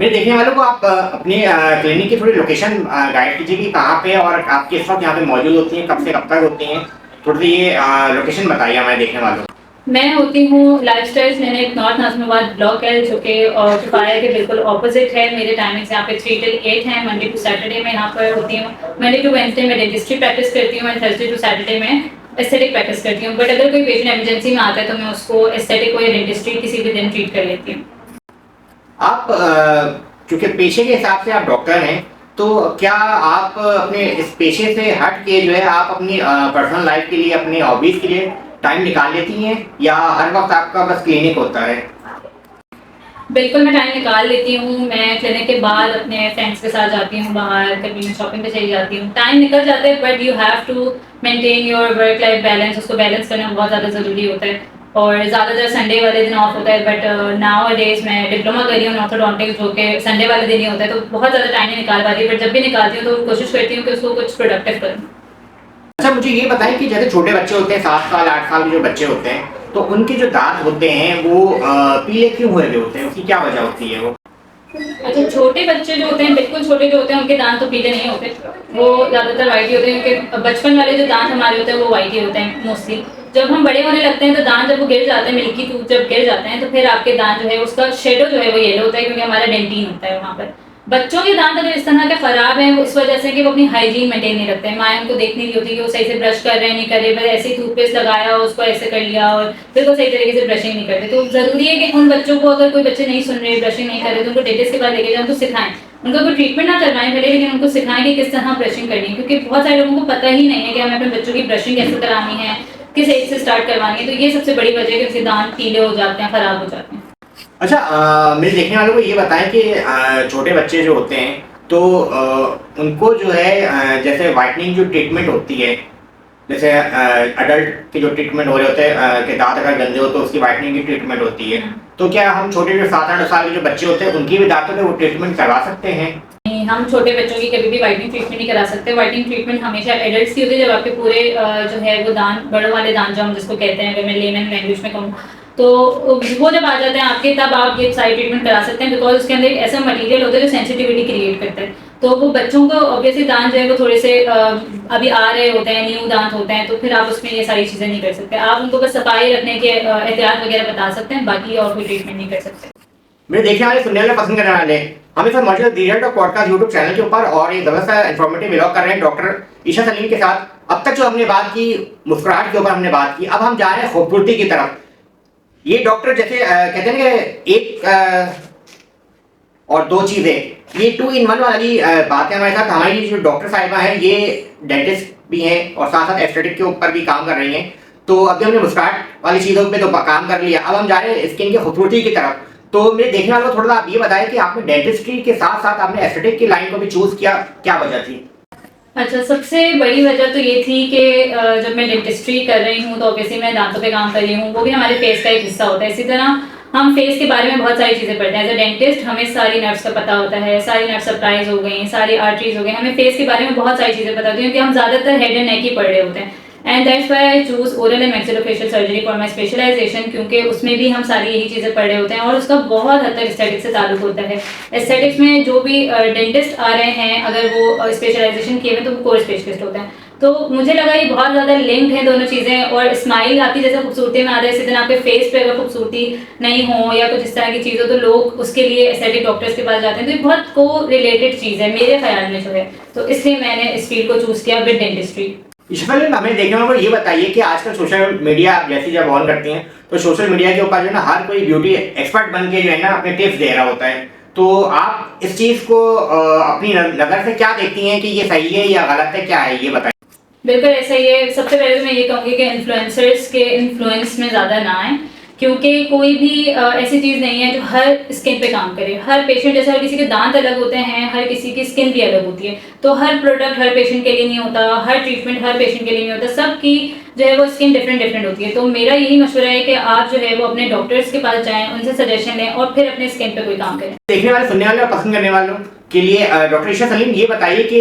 मेरे देखने वालों को आप अपने क्लिनिक की थोड़ी लोकेशन गाइड कीजिए कि कहाँ पे और आप किस वक्त यहाँ पे मौजूद होती हैं, कब से कब तक होती हैं। थोड़ी सी ये लोकेशन बताइए हमारे देखने वालों को। मैं होती हूँ lifestyle clinic north Nazimabad block है, जो कि किफाया के बिल्कुल ऑपोजिट है। मेरे टाइमिंग्स यहाँ पे 3 till 8 हैं। मंडे टू सैटरडे मैं यहाँ पर होती हूँ। मंडे टू वेंसडे में डेंटिस्ट्री प्रैक्टिस करती हूँ एंड थर्सडे टू सैटरडे में एस्थेटिक प्रैक्टिस करती हूँ। बट अगर कोई पेशेंट इमरजेंसी में आता है तो मैं उसको एस्थेटिक को या डेंटिस्ट्री किसी भी दिन ट्रीट कर लेती हूँ। आप चूंकि पेशे के हिसाब से आप डॉक्टर हैं, तो क्या आप अपने इस पेशे से हट के जो है आप अपनी पर्सनल लाइफ के लिए, अपनी हॉबीज के लिए टाइम निकाल लेती हैं, या हर वक्त आपका बस क्लिनिक होता है? बिल्कुल, मैं टाइम निकाल लेती हूँ। मैं क्लिनिक के बाद अपने फ्रेंड्स के साथ जाती हूँ बाहर, कभी मैं शॉपिंग पे चली जाती हूँ। टाइम निकल जाता है, but you have to maintain your work life balance. उसको बैलेंस करना बहुत ज़्यादा ज़रूरी होता है और ज़्यादातर संडे वाले दिन ऑफ होता है। बट नाउ डेज मैं डिप्लोमा कर रही हूँ ऑर्थोडोंटिक्स, जो कि संडे वाले दिन ही होता है, तो बहुत ज़्यादा टाइम नहीं निकाल पाती। बट जब भी निकालती हूँ तो कोशिश करती हूँ कि उसको कुछ प्रोडक्टिव करूँ। अच्छा, मुझे ये बताएं कि जैसे छोटे बच्चे होते हैं, 7 साल 8 साल के जो बच्चे होते हैं, तो उनके जो दांत होते हैं वो पीले क्यों हुए होते हैं? उसकी क्या वजह होती है वो? अच्छा, छोटे बच्चे जो होते हैं, बिल्कुल छोटे जो होते हैं, उनके दांत तो पीले नहीं होते। वो ज़्यादातर वाइट ही होते हैं, क्योंकि बचपन वाले जो दांत हमारे होते हैं वो वाइट ही होते हैं मोस्टली। जब हम बड़े होने लगते हैं तो दांत जब वो गिर जाते हैं, मिल्की टूथ जब गिर जाते हैं, तो फिर आपके दांत जो है उसका शेडो जो है वो येलो होता है, क्योंकि हमारा डेंटिन होता है वहाँ पर। बच्चों के दांत अगर इस तरह के खराब हैं, वो इस वजह से कि वो अपनी हाइजीन मेंटेन नहीं रखते हैं। माएँ उनको देख नहीं रही होती कि वो सही से ब्रश कर रहे हैं नहीं कर रहे, बस ऐसे ही टूथपेस्ट लगाया और उसको ऐसे कर लिया और बिल्कुल सही तरीके से ब्रशिंग नहीं करते। तो ज़रूरी है कि उन बच्चों को, अगर कोई बच्चे नहीं सुन रहे, ब्रशिंग नहीं कर रहे, तो उनको डेंटिस्ट के पास लेके जाएं, उनको सिखाएं। उनका कोई ट्रीटमेंट ना करवाएं भले, लेकिन उनको सिखाएं कि किस तरह ब्रशिंग करनी है, क्योंकि बहुत सारे लोगों को पता ही नहीं है कि हमें अपने बच्चों की ब्रशिंग कैसे करानी है, किस एज से स्टार्ट करवानी है। तो ये सबसे बड़ी वजह है कि उसके दांत पीले हो जाते हैं, खराब हो जाते हैं। अच्छा, मेरे देखने वालों को ये बताएं कि छोटे बच्चे जो होते हैं, तो उनको जो है जैसे वाइटनिंग जो ट्रीटमेंट होती है, जैसे अडल्ट के जो ट्रीटमेंट हो रहे होते हैं कि दांत अगर गंदे हो तो उसकी वाइटनिंग की ट्रीटमेंट होती है, तो क्या हम छोटे जो 7-8 साल के जो बच्चे होते हैं उनकी भी दांतों पे वो ट्रीटमेंट करवा सकते हैं? नहीं, हम छोटे बच्चों की कभी भी वाइटनिंग ट्रीटमेंट नहीं करा सकते। वाइटनिंग ट्रीटमेंट हमेशा एडल्ट्स की होती है, जब आपके पूरे जो है वो दांत, बड़ों वाले दांत जो हम जिसको कहते हैं, अगर मैं लेमन लैंग्वेज में कहूँ, तो वो जब आ जाते हैं आपके, तब आप ये सारी ट्रीटमेंट करा सकते हैं, बिकॉज उसके अंदर एक ऐसा मटेरियल होता है जो सेंसिटिविटी क्रिएट करता है। तो वो बच्चों को ऑब्वियसली दांत जो है वो थोड़े से अभी आ रहे होते हैं, न्यू दांत होते हैं, तो फिर आप उसमें ये सारी चीज़ें नहीं कर सकते। आप उनको बस सफाई रखने के एहतियात वगैरह बता सकते हैं, बाकी और कोई ट्रीटमेंट नहीं कर सकते। मेरे देखने वाले, सुनने वाले, पसंद करने वाले हमें सर मौजूद DL talk podcast YouTube channel के ऊपर और एक जबरदस्त इन्फॉर्मेटिव व्लॉग कर रहे हैं डॉक्टर ईशा सलीम के साथ। अब तक जो हमने बात की मुस्कुराहट के ऊपर हमने बात की, अब हम जा रहे हैं खूबसूरती की तरफ। ये डॉक्टर जैसे कहते हैं कि एक और दो चीजें, ये 2 in 1 वाली बात है हमारे साथ। हमारी जो डॉक्टर साहिबा हैं ये डेंटिस्ट भी हैं और साथ साथ एस्थेटिक के ऊपर भी काम कर रही हैं। तो अभी हमने मुस्कुराहट वाली चीज़ों पे तो काम कर लिया, अब हम जा रहे हैं स्किन की खूबसूरती की तरफ। तो मेरे देखने वालों को थोड़ा सा आप ये बताएं कि आपने डेंटिस्ट्री के साथ साथ आपने एस्थेटिक की लाइन को भी चूज किया, क्या वजह थी? अच्छा, सबसे बड़ी वजह तो ये थी कि जब मैं डेंटिस्ट्री कर रही हूँ तो ऑब्वियसली मैं दांतों पे काम कर रही हूँ, वो भी हमारे फेस का एक हिस्सा होता है। इसी तरह हम फेस के बारे में बहुत सारी चीज़ें पढ़ते हैं। एज अ डेंटिस्ट हमें सारी नर्व्स का पता होता है, सारी नर्व सप्लाईज हो गई, सारी आर्टरीज हो गई, हमें फेस के बारे में बहुत सारी चीज़ें पता होती हैं, क्योंकि हम ज़्यादातर हेड एंड नेक ही पढ़ रहे होते हैं। And that's why I choose oral and maxillofacial surgery for my specialisation, क्योंकि उसमें भी हम सारी यही चीज़ें पढ़ रहे होते हैं और उसका बहुत हद तक एस्थेटिक्स से ताल्लुक होता है। एस्थेटिक्स में जो भी डेंटिस्ट आ रहे हैं, अगर वो स्पेशलाइजेशन किए हुए तो वो कोर स्पेशलिस्ट होते हैं। तो मुझे लगा ये बहुत ज़्यादा लिंक्ड है दोनों चीज़ें। और स्माइल आपकी जैसे खूबसूरती में आ रहा है, इसी दिन आपके फेस पे अगर खूबसूरती नहीं हो या कुछ इस तरह की चीज़ हो, तो लोग उसके लिए एस्थेटिक डॉक्टर्स के पास जाते हैं। तो ये बहुत को रिलेटेड चीज़ है मेरे ख्याल में जो है, तो इसलिए मैंने इस फील्ड को चूज़ किया विद डेंटिस्ट्री। हमें देखने वालों को ये बताइए कि आजकल सोशल मीडिया आप जैसे जब ऑन करती हैं, तो सोशल मीडिया के ऊपर जो है ना हर कोई ब्यूटी एक्सपर्ट बन के जो है ना अपने टिप्स दे रहा होता है। तो आप इस चीज़ को अपनी नज़र से क्या देखती हैं कि ये सही है या गलत है, क्या है, ये बताइए। बिल्कुल ऐसा ही है। सबसे पहले तो मैं ये कहूँगी कि इन्फ्लुएंसर्स के इन्फ्लुएंस में ज़्यादा ना आए, क्योंकि कोई भी ऐसी चीज़ नहीं है जो हर स्किन पे काम करे। हर पेशेंट, जैसे हर किसी के दांत अलग होते हैं, हर किसी की स्किन भी अलग होती है, तो हर प्रोडक्ट हर पेशेंट के लिए नहीं होता, हर ट्रीटमेंट हर पेशेंट के लिए नहीं होता। सबकी जो है वो स्किन डिफरेंट होती है। तो मेरा यही मशवरा है कि आप जो है वो अपने डॉक्टर्स के पास जाएं, उनसे सजेशन लें और फिर अपने स्किन पे कोई काम करें। देखने वाले, सुनने वाले और पसंद करने वालों के लिए डॉक्टर ईशा सलीम ये बताइए कि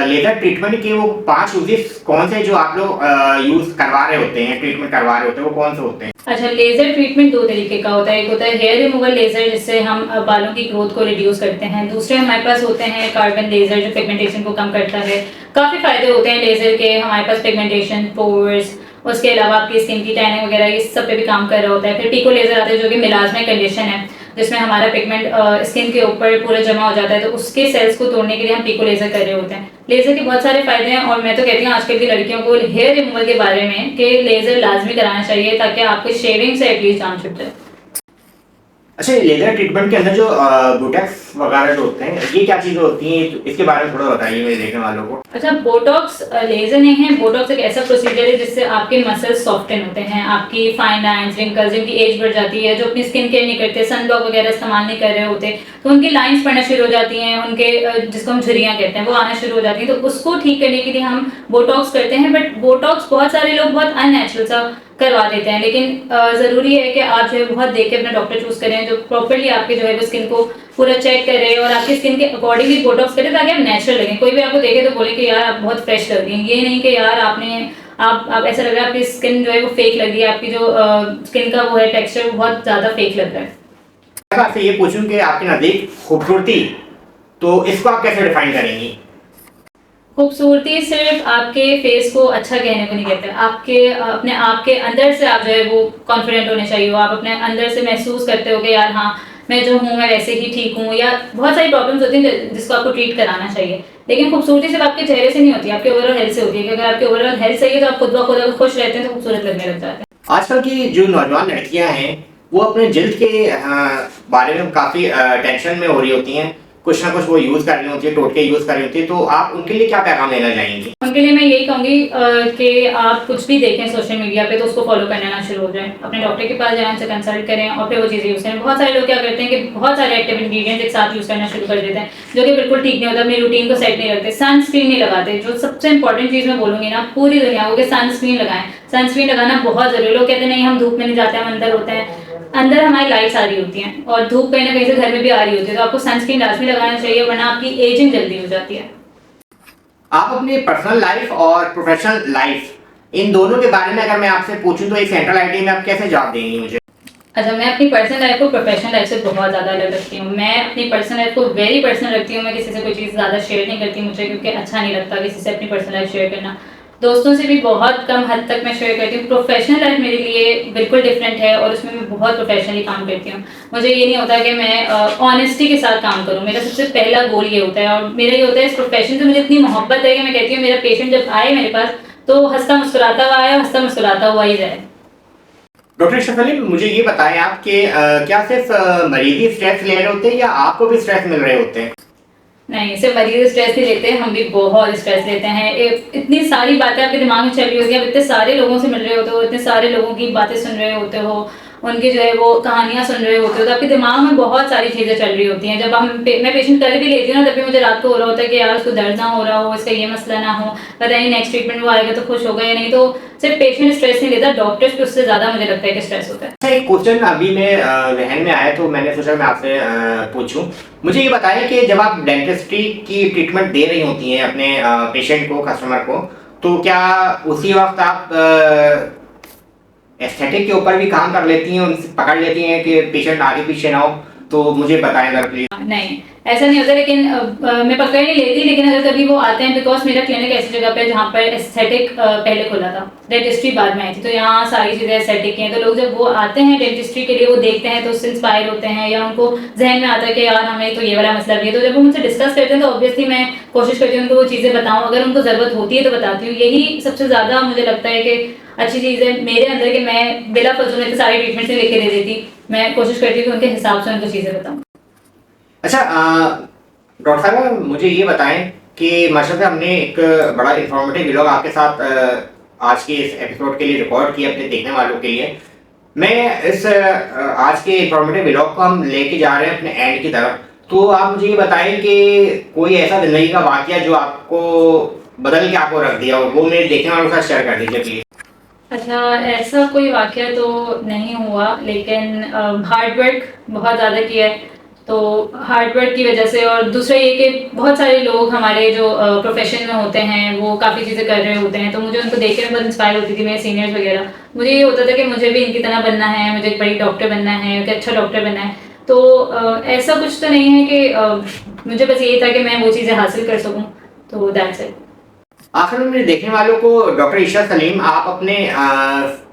लेजर ट्रीटमेंट के वो 5 यूजेस कौन से जो आप लोग यूज करवा रहे होते हैं, ट्रीटमेंट करवा रहे होते हैं, वो कौन से होते हैं? अच्छा, लेजर ट्रीटमेंट 2 तरीके का होता है। एक होता है हेयर रिमूवल लेजर, जिससे हम बालों की ग्रोथ को रिड्यूस करते हैं। दूसरे हमारे पास होते हैं कार्बन लेजर, जो पिगमेंटेशन को कम करता है। काफ़ी फायदे होते हैं लेजर के। हमारे पास पिगमेंटेशन, पोर्स, उसके अलावा आपकी स्किन की टैनिंग वगैरह ये सब पे भी काम कर रहा होता है। फिर पिको लेजर आता है जो कि मिलाज्मा कंडीशन है, जिसमें हमारा पिगमेंट स्किन के ऊपर पूरा जमा हो जाता है, तो उसके सेल्स को तोड़ने के लिए हम पिको लेजर कर रहे होते हैं। लेजर के बहुत सारे फायदे हैं और मैं तो कहती हूँ आजकल की लड़कियों को हेयर रिमूवल के बारे में कि लेजर लाजमी कराना चाहिए, ताकि आपके शेविंग से एटलीस्ट जान छुट जाए। अच्छा, लेजर ट्रीटमेंट के अंदर जो बोटॉक्स वगैरह जो होते हैं, ये क्या चीज़ें होती हैं, तो इसके बारे में थोड़ा बताइए मेरे देखने वालों को। अच्छा, बोटॉक्स लेजर नहीं है। बोटॉक्स एक ऐसा प्रोसीजर है जिससे आपके मसल्स सॉफ्टन होते हैं, आपकी फाइन लाइंस, रिंकल्स, जिनकी एज बढ़ जाती है, जो अपनी स्किन केयर नहीं करते, सन ब्लॉक वगैरह इस्तेमाल नहीं कर रहे होते, तो उनकी लाइंस पड़ना शुरू हो जाती हैं, उनके जिसको हम झुर्रियाँ कहते हैं वो आना शुरू हो जाती हैं। तो उसको ठीक करने के लिए हम बोटॉक्स करते हैं। बट बोटॉक्स बहुत सारे लोग बहुत अननेचुरल सा करवा देते हैं, लेकिन ज़रूरी है कि आप जो है बहुत देख के अपना डॉक्टर चूज़ करें, जो प्रॉपर्ली आपके जो है वो स्किन को पूरा चेक करे और आपकी स्किन के अकॉर्डिंगली बोटॉक्स करे, ताकि आप नेचुरल लगें। कोई भी आपको देखे तो बोले कि यार आप बहुत फ्रेश लग रही हैं, ये नहीं कि यार आप ऐसा लग रहा है आपकी स्किन जो है वो फेक लग रही है, आपकी जो स्किन का वो है टेक्सचर वो बहुत ज़्यादा फेक लग रहा है। मैं आपसे ये पूछूं कि आपके नज़दीक खूबसूरती, तो इसको आप कैसे डिफाइन करेंगी? खूबसूरती सिर्फ आपके फेस को अच्छा कहने को नहीं कहते, आपके अपने आप के अंदर से आप जो है वो कॉन्फिडेंट होने चाहिए हो। आप अपने अंदर से महसूस करते हो कि यार हाँ, मैं जो हूँ मैं वैसे ही ठीक हूँ। या बहुत सारी प्रॉब्लम्स होती हैं जिसको आपको ट्रीट कराना चाहिए, लेकिन खूबसूरती सिर्फ आपके चेहरे से नहीं होती, आपके ओवरऑल हेल्थ से होती है। कि अगर आपके ओवरऑल हेल्थ सही है तो आप खुद ब खुद अगर खुश रहते हैं तो खूबसूरत लगने लग जाते हैं। आजकल की जो नौजवान लड़कियां हैं वो अपने जल्द के बारे में काफ़ी टेंशन में हो रही होती हैं, कुछ ना कुछ वो यूज़ कर रही होती है, टोटके यूज़ कर रही होती है, तो आप उनके लिए क्या पैगाम देना चाहेंगी? उनके लिए मैं यही कहूँगी कि आप कुछ भी देखें सोशल मीडिया पे तो उसको फॉलो करना ना शुरू हो जाए। अपने डॉक्टर के पास जाएं, उनसे कंसल्ट करें और फिर वो चीज़ें यूज़ करें। बहुत सारे लोग क्या करते हैं कि बहुत सारे एक्टिव इंग्रीडिएंट्स एक साथ यूज़ करना शुरू कर देते हैं, जो कि बिल्कुल ठीक नहीं होता। अपनी रूटीन को सेट नहीं रखते, सनस्क्रीन नहीं लगाते। जो सबसे इंपॉर्टेंट चीज़ मैं बोलूँगी ना पूरी दुनिया को, कि सनस्क्रीन लगाएं। सनस्क्रीन लगाना बहुत ज़रूरी है। लोग कहते हैं नहीं हम धूप में नहीं जाते, हम अंदर होते हैं। अंदर हमारी लाइट्स आ रही होती हैं और धूप कहीं ना कहीं से घर में भी आ रही होती है, तो आपको सनस्क्रीन लाजमी लगाना चाहिए, वरना आपकी एजिंग जल्दी हो जाती है। आप अपनी पर्सनल लाइफ और प्रोफेशनल लाइफ इन दोनों के बारे में अगर मैं आपसे पूछूं तो एक सेंट्रल आइडिया में आप कैसे जवाब देंगी मुझे? अच्छा, मैं अपनी पर्सनल लाइफ को प्रोफेशनल लाइफ से बहुत ज़्यादा अलग रखती हूँ। मैं अपनी पर्सनल लाइफ को वेरी पर्सनल रखती हूँ। मैं किसी से कोई चीज़ ज़्यादा शेयर नहीं करती मुझे, क्योंकि अच्छा नहीं लगता किसी से अपनी पर्सनल लाइफ शेयर करना। दोस्तों से भी बहुत कम हद तक मैं शेयर करती हूँ। प्रोफेशनल लाइफ मेरे लिए बिल्कुल डिफरेंट है और उसमें मैं बहुत प्रोफेशनली काम करती हूँ। मुझे ये नहीं होता कि मैं ऑनेस्टी के साथ काम करूँ। मेरा सबसे पहला गोल ये होता है, और मेरा ये होता है इस प्रोफेशन से मुझे इतनी मोहब्बत है कि मैं कहती हूँ मेरा पेशेंट जब आए मेरे पास तो हंसता मुस्कुराता हुआ आए, हंसता मुस्कुराता हुआ ही जाए। डॉक्टर ईशा सलीम, मुझे ये बताएं आप कि क्या सिर्फ मरीज ही स्ट्रेस ले रहे होते हैं या आपको भी स्ट्रेस मिल रहे होते हैं? नहीं, सिर्फ मरीज स्ट्रेस नहीं लेते हैं, हम भी बहुत स्ट्रेस लेते हैं। इतनी सारी बातें आपके दिमाग में चल रही होती है, आप इतने सारे लोगों से मिल रहे होते हो, इतने सारे लोगों की बातें सुन रहे होते हो, उनकी जो है वो कहानियाँ सुन रहे होते हो, तो आपके दिमाग में बहुत सारी चीज़ें चल रही होती हैं। जब मैं पेशेंट कर भी लेती हूँ ना, तब भी मुझे रात को हो रहा होता है कि यार उसको दर्द ना हो रहा हो, इसका ये मसला ना हो, पता नहीं नेक्स्ट ट्रीटमेंट वो आएगा तो खुश होगा या नहीं। तो सिर्फ पेशेंट स्ट्रेस नहीं लेता, डॉक्टर्स पे उससे ज़्यादा मुझे लगता है कि स्ट्रेस होता है। अच्छा, एक क्वेश्चन अभी मैं जहन में आया तो मैंने सोचा मैं आपसे पूछूं। मुझे ये बताएं कि जब आप डेंटिस्ट्री की ट्रीटमेंट दे रही होती हैं अपने पेशेंट को, कस्टमर को, तो क्या उसी वक्त आप एस्थेटिक के ऊपर भी काम कर लेती हैं, उनसे पकड़ लेती हैं कि पेशेंट आगे पीछे ना हो? तो मुझे बताएं जरा प्लीज। नहीं, ऐसा नहीं होता, लेकिन मैं पकड़ नहीं लेती। लेकिन अगर कभी वो आते हैं, बिकॉज मेरा क्लिनिक ऐसी जगह पे जहाँ पर एस्थेटिक पहले खुला था, डेंटिस्ट्री बाद में आई थी, तो यहाँ सारी चीज़ें एस्थेटिक की हैं। तो लोग जब वो आते हैं डेंटिस्ट्री के लिए, वो देखते हैं तो उससे इंस्पायर होते हैं, या उनको जहन में आता है कि यार हमें तो ये वाला मसला भी है। तो जब वो मुझसे डिस्कस करते हैं तो ऑब्वियसली मैं कोशिश करती हूँ उनको वो चीज़ें बताऊँ, अगर उनको ज़रूरत होती है तो बताती हूँ। यही सबसे ज़्यादा मुझे लगता है कि अच्छी चीज़ है मेरे अंदर, कि मैं बिला फजूल में सारी ट्रीटमेंट से लेके दे देती। मैं कोशिश करती हूँ कि उनके हिसाब से उनको चीज़ें बताऊँ। अच्छा डॉक्टर साहब, मुझे ये बताएं कि माशाल्लाह हमने एक बड़ा इंफॉर्मेटिव व्लॉग आपके साथ आज के इस एपिसोड के लिए रिकॉर्ड किया अपने देखने वालों के लिए। मैं इस आज के इंफॉर्मेटिव व्लॉग को हम लेके जा रहे हैं अपने एंड की तरफ। तो आप मुझे ये बताएं कि कोई ऐसा ज़िंदगी का वाक़या जो आपको बदल के आपको रख दिया हो, वो मेरे देखने वालों के साथ शेयर कर दीजिए प्लीज़। अच्छा, ऐसा कोई वाक़या तो नहीं हुआ, लेकिन हार्ड वर्क बहुत ज़्यादा किया है। तो हार्ड वर्क की वज़ह से, और दूसरा ये कि बहुत सारे लोग हमारे जो प्रोफ़ेशन में होते हैं, वो काफ़ी चीज़ें कर रहे होते हैं, तो मुझे उनको देख के मैं बहुत इंस्पायर होती थी, मेरे सीनियर्स वग़ैरह। मुझे ये होता था कि मुझे भी इनकी तरह बनना है, मुझे एक बड़ी डॉक्टर बनना है, एक अच्छा डॉक्टर बनना है। तो ऐसा कुछ तो नहीं है कि मुझे बस यही था कि मैं वो चीज़ें हासिल कर सकूँ, तो दैट्स इट। आखिर में मेरे देखने वालों को डॉक्टर ईशा सलीम, आप अपने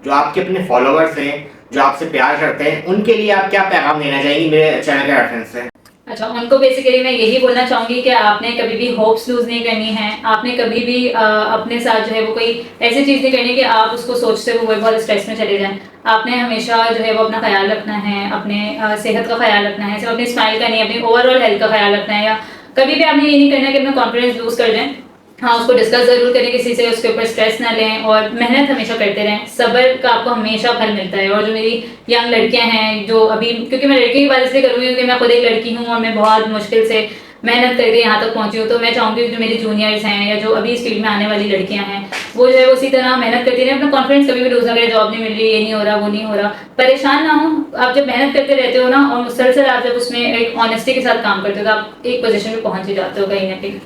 जो आपके अपने फॉलोअर्स हैं, जो आपसे प्यार करते हैं, उनके लिए आप क्या पैगाम देना चाहेंगी मेरे चैनल के रेफरेंस से? अच्छा, उनको बेसिकली मैं यही बोलना चाहूँगी कि आपने कभी भी होप्स लूज़ नहीं करनी है। आपने कभी भी अपने साथ जो है वो कोई ऐसी चीज़ नहीं करनी कि आप उसको सोचते हुए बहुत स्ट्रेस में चले जाएँ। आपने हमेशा जो है वो अपना ख़्याल रखना है, अपने सेहत का ख़्याल रखना है, सिर्फ़ अपनी स्माइल का नहीं, अपनी ओवरऑल हेल्थ का ख़्याल रखना है। या कभी भी आपने ये नहीं करना कि अपना कॉन्फिडेंस लूज़ कर जाएँ। हाँ, उसको डिस्कस ज़रूर करें किसी से, उसके ऊपर स्ट्रेस ना लें और मेहनत हमेशा करते रहें। सब्र का आपको हमेशा फल मिलता है। और जो मेरी यंग लड़कियाँ हैं जो अभी, क्योंकि मैं लड़की की बात इसलिए करूँगी क्योंकि मैं खुद एक लड़की हूँ और मैं बहुत मुश्किल से मेहनत करके यहाँ तक पहुँची हूँ, तो मैं चाहूँगी जो मेरी जूनियर्स हैं या जो अभी इस फील्ड में आने वाली लड़कियाँ हैं, वो जो है वो उसी तरह मेहनत करती रहें, अपना कॉन्फिडेंस कभी भी लूज़ ना करें। जॉब नहीं मिल रही, ये नहीं हो रहा, वो नहीं हो रहा, परेशान ना हो। आप जब मेहनत करते रहते हो ना और मुसलसल आप जब उसमें एक ऑनेस्टी के साथ काम करते हो, तो आप एक पोजीशन पे पहुँच ही जाते हो कहीं ना कहीं।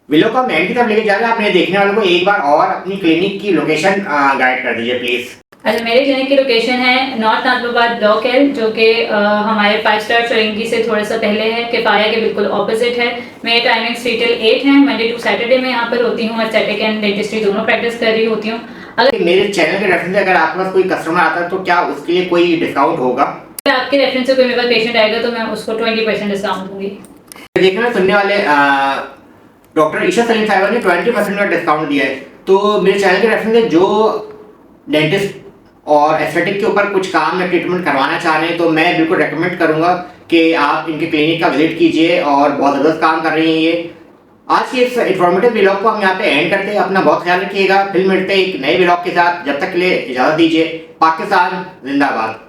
वीडियो को हम एंड की तरफ लेके जा रहे हैं, अपने देखने वालों को एक बार और अपनी क्लिनिक की लोकेशन गाइड कर दीजिए प्लीज। अच्छा, मेरे क्लिनिक की लोकेशन है नॉर्थ नाथलाबाद ब्लॉक एल, जो कि हमारे 5 स्टार चौरंगी से थोड़ा सा पहले है, किफाया के बिल्कुल ऑपोजिट है। मेरे टाइमिंग 3 till 8 है। मंडे टू सैटरडे मैं यहाँ पर होती हूँ, एस्थेटिक एंड डेंटिस्ट्री दोनों प्रैक्टिस कर रही होती हूँ। अगर मेरे चैनल के रेफरेंस से अगर आपके पास कोई कस्टमर आता है तो क्या उसके लिए कोई डिस्काउंट होगा? आपके रेफरेंस से कोई मेरे पास पेशेंट आएगा तो मैं उसको 20% डिस्काउंट दूंगी। देखने में सुनने वाले डॉक्टर ईशा सलीम साहिबा ने 20% का डिस्काउंट दिया है, तो मेरे चैनल के रेफरेंस से जो डेंटिस्ट और एस्थेटिक के ऊपर कुछ काम या ट्रीटमेंट करवाना चाह रहे हैं तो मैं बिल्कुल रेकमेंड करूंगा कि आप इनके क्लिनिक का विजिट कीजिए, और बहुत ज़बरदस्त काम कर रही हैं ये। आज के इस इन्फॉर्मेटिव व्लॉग को हम यहाँ पे एंड करते हैं। अपना बहुत ख्याल रखिएगा, फिर मिलते हैं एक नए व्लॉग के साथ। जब तक के लिए इजाज़त दीजिए। पाकिस्तान जिंदाबाद।